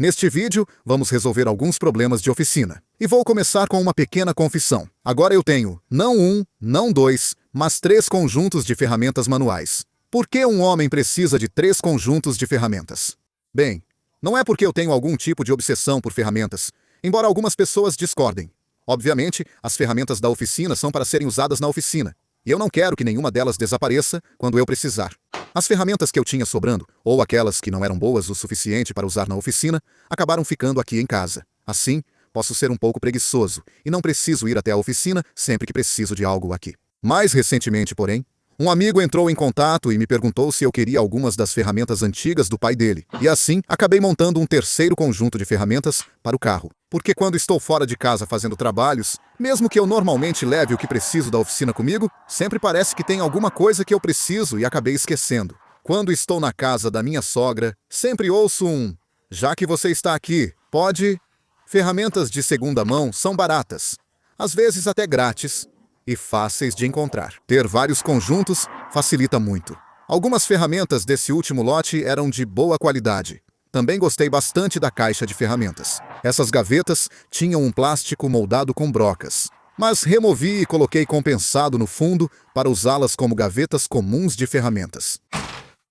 Neste vídeo, vamos resolver alguns problemas de oficina. E vou começar com uma pequena confissão. Agora eu tenho, não um, não dois, mas 3 conjuntos de ferramentas manuais. Por que um homem precisa de 3 conjuntos de ferramentas? Bem, não é porque eu tenho algum tipo de obsessão por ferramentas, embora algumas pessoas discordem. Obviamente, as ferramentas da oficina são para serem usadas na oficina, e eu não quero que nenhuma delas desapareça quando eu precisar. As ferramentas que eu tinha sobrando, ou aquelas que não eram boas o suficiente para usar na oficina, acabaram ficando aqui em casa. Assim, posso ser um pouco preguiçoso, e não preciso ir até a oficina sempre que preciso de algo aqui. Mais recentemente, porém, um amigo entrou em contato e me perguntou se eu queria algumas das ferramentas antigas do pai dele. E assim, acabei montando um terceiro conjunto de ferramentas para o carro. Porque quando estou fora de casa fazendo trabalhos, mesmo que eu normalmente leve o que preciso da oficina comigo, sempre parece que tem alguma coisa que eu preciso e acabei esquecendo. Quando estou na casa da minha sogra, sempre ouço um: "Já que você está aqui, pode..." Ferramentas de segunda mão são baratas, às vezes até grátis, e fáceis de encontrar. Ter vários conjuntos facilita muito. Algumas ferramentas desse último lote eram de boa qualidade. Também gostei bastante da caixa de ferramentas. Essas gavetas tinham um plástico moldado com brocas, mas removi e coloquei compensado no fundo para usá-las como gavetas comuns de ferramentas.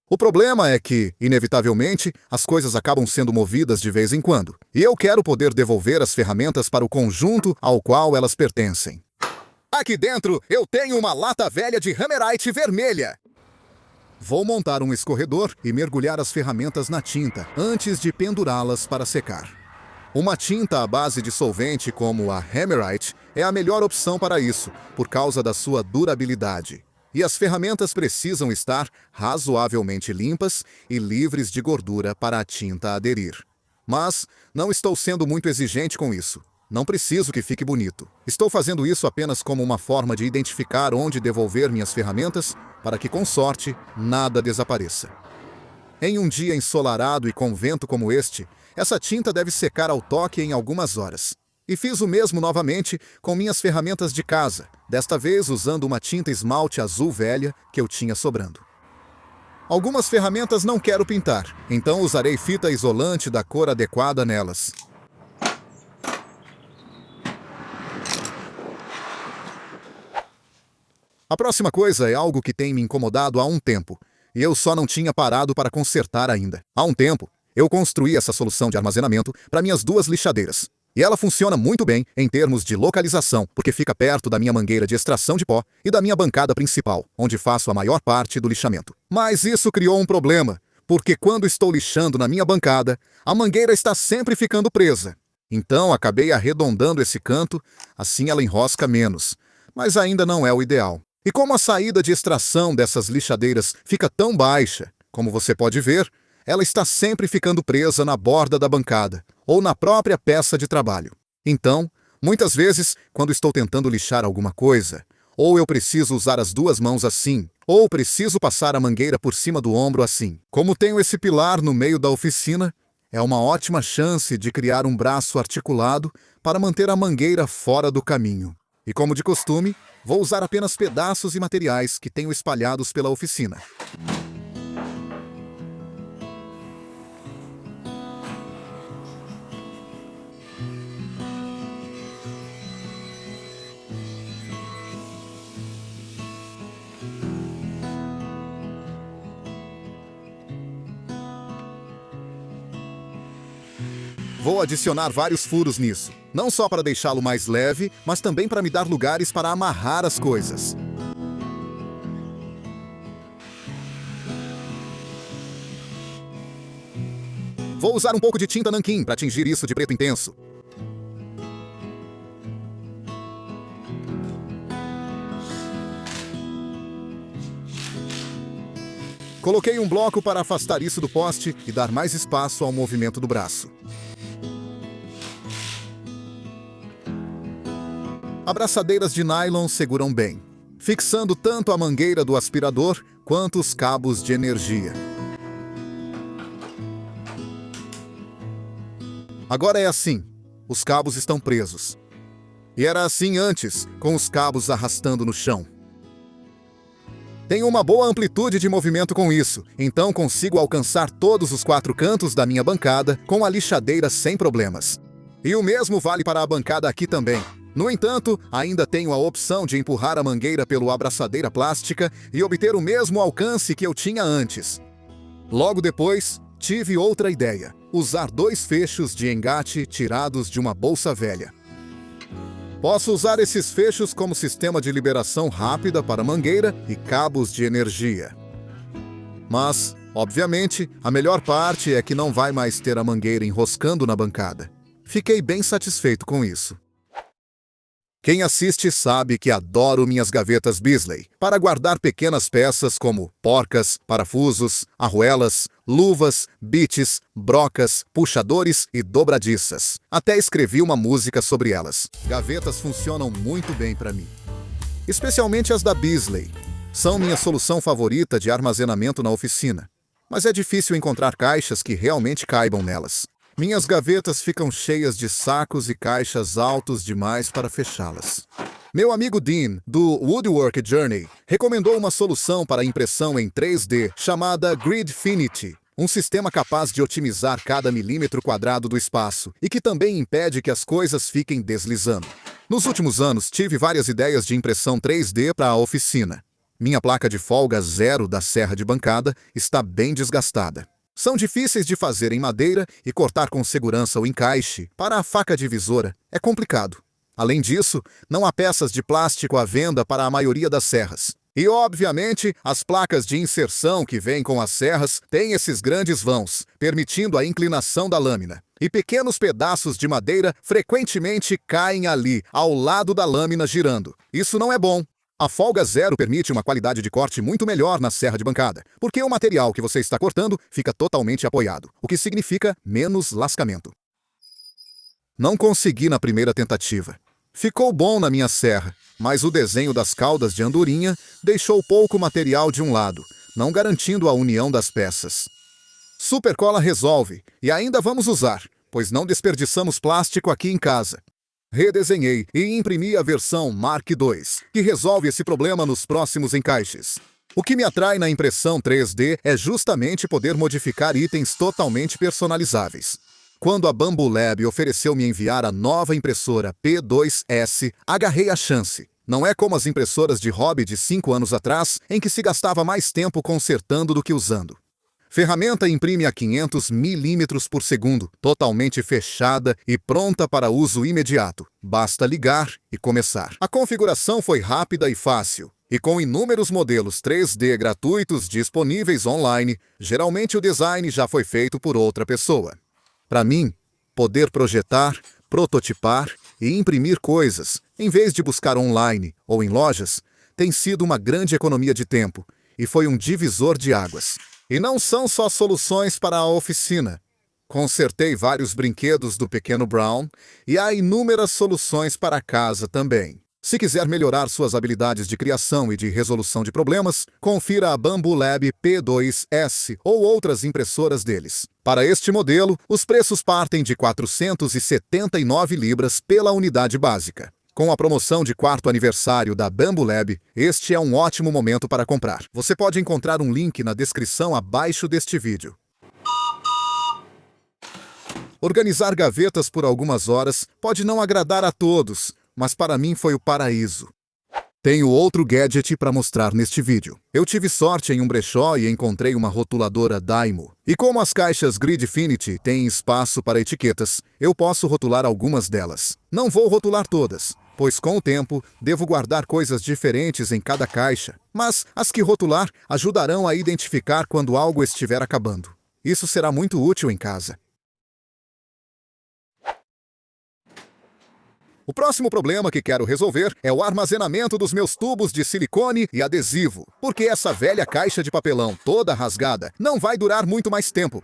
O problema é que, inevitavelmente, as coisas acabam sendo movidas de vez em quando, e eu quero poder devolver as ferramentas para o conjunto ao qual elas pertencem. Aqui dentro, eu tenho uma lata velha de Hammerite vermelha. Vou montar um escorredor e mergulhar as ferramentas na tinta, antes de pendurá-las para secar. Uma tinta à base de solvente como a Hammerite é a melhor opção para isso, por causa da sua durabilidade. E as ferramentas precisam estar razoavelmente limpas e livres de gordura para a tinta aderir. Mas não estou sendo muito exigente com isso. Não preciso que fique bonito. Estou fazendo isso apenas como uma forma de identificar onde devolver minhas ferramentas para que, com sorte, nada desapareça. Em um dia ensolarado e com vento como este, essa tinta deve secar ao toque em algumas horas. E fiz o mesmo novamente com minhas ferramentas de casa, desta vez usando uma tinta esmalte azul velha que eu tinha sobrando. Algumas ferramentas não quero pintar, então usarei fita isolante da cor adequada nelas. A próxima coisa é algo que tem me incomodado há um tempo, e eu só não tinha parado para consertar ainda. Há um tempo, eu construí essa solução de armazenamento para minhas 2 lixadeiras. E ela funciona muito bem em termos de localização, porque fica perto da minha mangueira de extração de pó e da minha bancada principal, onde faço a maior parte do lixamento. Mas isso criou um problema, porque quando estou lixando na minha bancada, a mangueira está sempre ficando presa. Então acabei arredondando esse canto, assim ela enrosca menos, mas ainda não é o ideal. E como a saída de extração dessas lixadeiras fica tão baixa, como você pode ver, ela está sempre ficando presa na borda da bancada, ou na própria peça de trabalho. Então, muitas vezes, quando estou tentando lixar alguma coisa, ou eu preciso usar as 2 mãos assim, ou preciso passar a mangueira por cima do ombro assim. Como tenho esse pilar no meio da oficina, é uma ótima chance de criar um braço articulado para manter a mangueira fora do caminho. E como de costume, vou usar apenas pedaços e materiais que tenho espalhados pela oficina. Vou adicionar vários furos nisso, não só para deixá-lo mais leve, mas também para me dar lugares para amarrar as coisas. Vou usar um pouco de tinta nanquim para tingir isso de preto intenso. Coloquei um bloco para afastar isso do poste e dar mais espaço ao movimento do braço. Abraçadeiras de nylon seguram bem, fixando tanto a mangueira do aspirador quanto os cabos de energia. Agora é assim, os cabos estão presos. E era assim antes, com os cabos arrastando no chão. Tenho uma boa amplitude de movimento com isso, então consigo alcançar todos os 4 cantos da minha bancada com a lixadeira sem problemas. E o mesmo vale para a bancada aqui também. No entanto, ainda tenho a opção de empurrar a mangueira pelo abraçadeira plástica e obter o mesmo alcance que eu tinha antes. Logo depois, tive outra ideia: usar 2 fechos de engate tirados de uma bolsa velha. Posso usar esses fechos como sistema de liberação rápida para mangueira e cabos de energia. Mas, obviamente, a melhor parte é que não vai mais ter a mangueira enroscando na bancada. Fiquei bem satisfeito com isso. Quem assiste sabe que adoro minhas gavetas Beasley para guardar pequenas peças como porcas, parafusos, arruelas, luvas, bites, brocas, puxadores e dobradiças. Até escrevi uma música sobre elas. Gavetas funcionam muito bem para mim. Especialmente as da Beasley. São minha solução favorita de armazenamento na oficina. Mas é difícil encontrar caixas que realmente caibam nelas. Minhas gavetas ficam cheias de sacos e caixas altos demais para fechá-las. Meu amigo Dean, do Woodwork Journey, recomendou uma solução para impressão em 3D chamada Gridfinity, um sistema capaz de otimizar cada milímetro quadrado do espaço e que também impede que as coisas fiquem deslizando. Nos últimos anos, tive várias ideias de impressão 3D para a oficina. Minha placa de folga 0 da serra de bancada está bem desgastada. São difíceis de fazer em madeira e cortar com segurança o encaixe para a faca divisora é complicado. Além disso, não há peças de plástico à venda para a maioria das serras. E, obviamente, as placas de inserção que vêm com as serras têm esses grandes vãos, permitindo a inclinação da lâmina. E pequenos pedaços de madeira frequentemente caem ali, ao lado da lâmina girando. Isso não é bom. A folga 0 permite uma qualidade de corte muito melhor na serra de bancada, porque o material que você está cortando fica totalmente apoiado, o que significa menos lascamento. Não consegui na primeira tentativa. Ficou bom na minha serra, mas o desenho das caudas de andorinha deixou pouco material de um lado, não garantindo a união das peças. Supercola resolve, e ainda vamos usar, pois não desperdiçamos plástico aqui em casa. Redesenhei e imprimi a versão Mark II, que resolve esse problema nos próximos encaixes. O que me atrai na impressão 3D é justamente poder modificar itens totalmente personalizáveis. Quando a Bambu Lab ofereceu me enviar a nova impressora P2S, agarrei a chance. Não é como as impressoras de hobby de 5 anos atrás, em que se gastava mais tempo consertando do que usando. Ferramenta imprime a 500 milímetros por segundo, totalmente fechada e pronta para uso imediato. Basta ligar e começar. A configuração foi rápida e fácil. E com inúmeros modelos 3D gratuitos disponíveis online, geralmente o design já foi feito por outra pessoa. Para mim, poder projetar, prototipar e imprimir coisas, em vez de buscar online ou em lojas, tem sido uma grande economia de tempo e foi um divisor de águas. E não são só soluções para a oficina. Consertei vários brinquedos do Pequeno Brown e há inúmeras soluções para casa também. Se quiser melhorar suas habilidades de criação e de resolução de problemas, confira a Bambu Lab P2S ou outras impressoras deles. Para este modelo, os preços partem de 479 libras pela unidade básica. Com a promoção de 4º aniversário da Bambu Lab, este é um ótimo momento para comprar. Você pode encontrar um link na descrição abaixo deste vídeo. Organizar gavetas por algumas horas pode não agradar a todos, mas para mim foi o paraíso. Tenho outro gadget para mostrar neste vídeo. Eu tive sorte em um brechó e encontrei uma rotuladora Dymo. E como as caixas Gridfinity têm espaço para etiquetas, eu posso rotular algumas delas. Não vou rotular todas, pois com o tempo devo guardar coisas diferentes em cada caixa. Mas as que rotular ajudarão a identificar quando algo estiver acabando. Isso será muito útil em casa. O próximo problema que quero resolver é o armazenamento dos meus tubos de silicone e adesivo, porque essa velha caixa de papelão toda rasgada não vai durar muito mais tempo.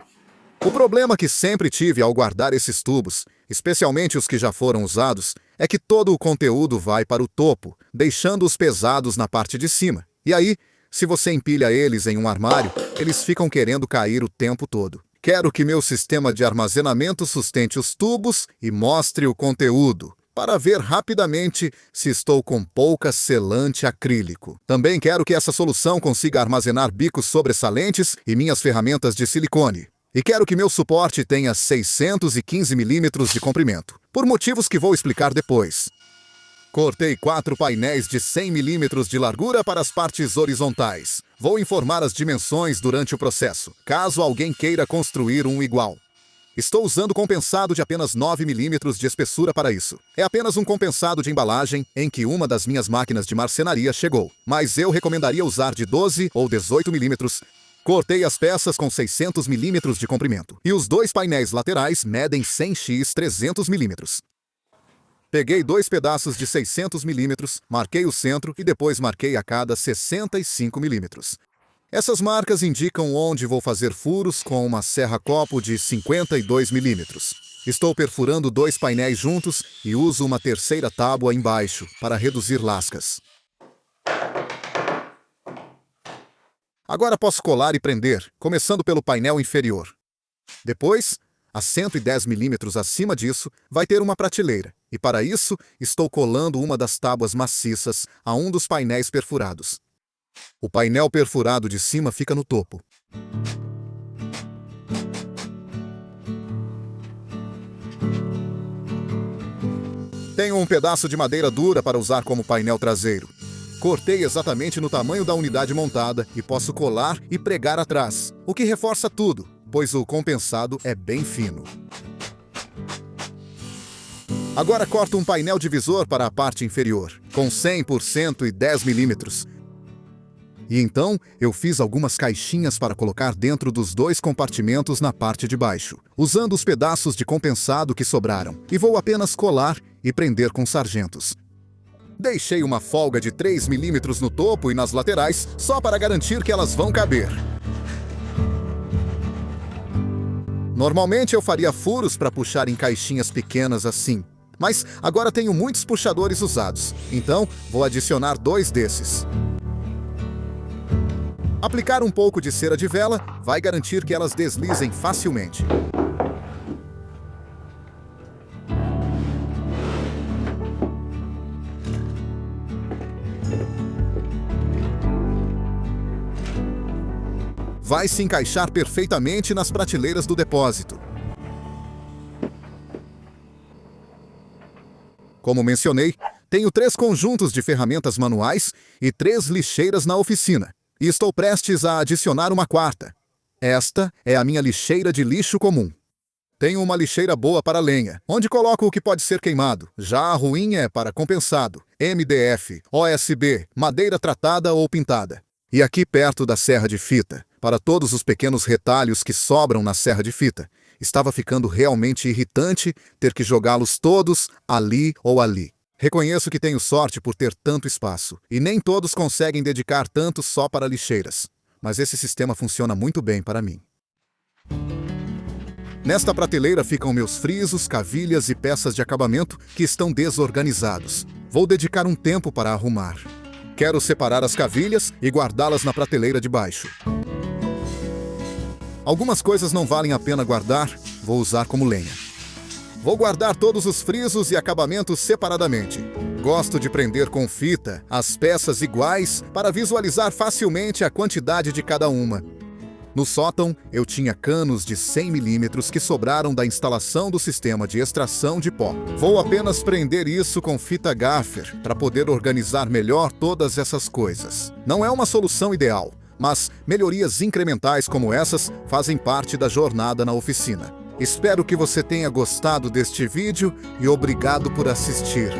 O problema que sempre tive ao guardar esses tubos, especialmente os que já foram usados, é que todo o conteúdo vai para o topo, deixando-os pesados na parte de cima. E aí, se você empilha eles em um armário, eles ficam querendo cair o tempo todo. Quero que meu sistema de armazenamento sustente os tubos e mostre o conteúdo. para ver rapidamente se estou com pouca selante acrílico. Também quero que essa solução consiga armazenar bicos sobressalentes e minhas ferramentas de silicone. E quero que meu suporte tenha 615 milímetros de comprimento, por motivos que vou explicar depois. Cortei 4 painéis de 100 milímetros de largura para as partes horizontais. Vou informar as dimensões durante o processo, caso alguém queira construir um igual. Estou usando compensado de apenas 9 milímetros de espessura para isso. É apenas um compensado de embalagem em que uma das minhas máquinas de marcenaria chegou, mas eu recomendaria usar de 12 ou 18 milímetros. Cortei as peças com 600 milímetros de comprimento, e os 2 painéis laterais medem 100x 300 milímetros. Peguei 2 pedaços de 600 milímetros, marquei o centro e depois marquei a cada 65 milímetros. Essas marcas indicam onde vou fazer furos com uma serra-copo de 52 milímetros. Estou perfurando 2 painéis juntos e uso uma terceira tábua embaixo para reduzir lascas. Agora posso colar e prender, começando pelo painel inferior. Depois, a 110 milímetros acima disso, vai ter uma prateleira, e para isso estou colando uma das tábuas maciças a um dos painéis perfurados. O painel perfurado de cima fica no topo. Tenho um pedaço de madeira dura para usar como painel traseiro. Cortei exatamente no tamanho da unidade montada e posso colar e pregar atrás, o que reforça tudo, pois o compensado é bem fino. Agora corto um painel divisor para a parte inferior, com 100 por 110 milímetros. E então eu fiz algumas caixinhas para colocar dentro dos 2 compartimentos na parte de baixo, usando os pedaços de compensado que sobraram, e vou apenas colar e prender com sargentos. Deixei uma folga de 3 milímetros no topo e nas laterais, só para garantir que elas vão caber. Normalmente eu faria furos para puxar em caixinhas pequenas assim, mas agora tenho muitos puxadores usados, então vou adicionar 2 desses. Aplicar um pouco de cera de vela vai garantir que elas deslizem facilmente. Vai se encaixar perfeitamente nas prateleiras do depósito. Como mencionei, tenho 3 conjuntos de ferramentas manuais e 3 lixeiras na oficina. E estou prestes a adicionar uma 4ª. Esta é a minha lixeira de lixo comum. Tenho uma lixeira boa para lenha, onde coloco o que pode ser queimado. Já a ruim é para compensado, MDF, OSB, madeira tratada ou pintada. E aqui perto da serra de fita, para todos os pequenos retalhos que sobram na serra de fita. Estava ficando realmente irritante ter que jogá-los todos ali ou ali. Reconheço que tenho sorte por ter tanto espaço, e nem todos conseguem dedicar tanto só para lixeiras. Mas esse sistema funciona muito bem para mim. Nesta prateleira ficam meus frisos, cavilhas e peças de acabamento que estão desorganizados. Vou dedicar um tempo para arrumar. Quero separar as cavilhas e guardá-las na prateleira de baixo. Algumas coisas não valem a pena guardar, vou usar como lenha. Vou guardar todos os frisos e acabamentos separadamente. Gosto de prender com fita as peças iguais para visualizar facilmente a quantidade de cada uma. No sótão, eu tinha canos de 100 milímetros que sobraram da instalação do sistema de extração de pó. Vou apenas prender isso com fita gaffer para poder organizar melhor todas essas coisas. Não é uma solução ideal, mas melhorias incrementais como essas fazem parte da jornada na oficina. Espero que você tenha gostado deste vídeo e obrigado por assistir.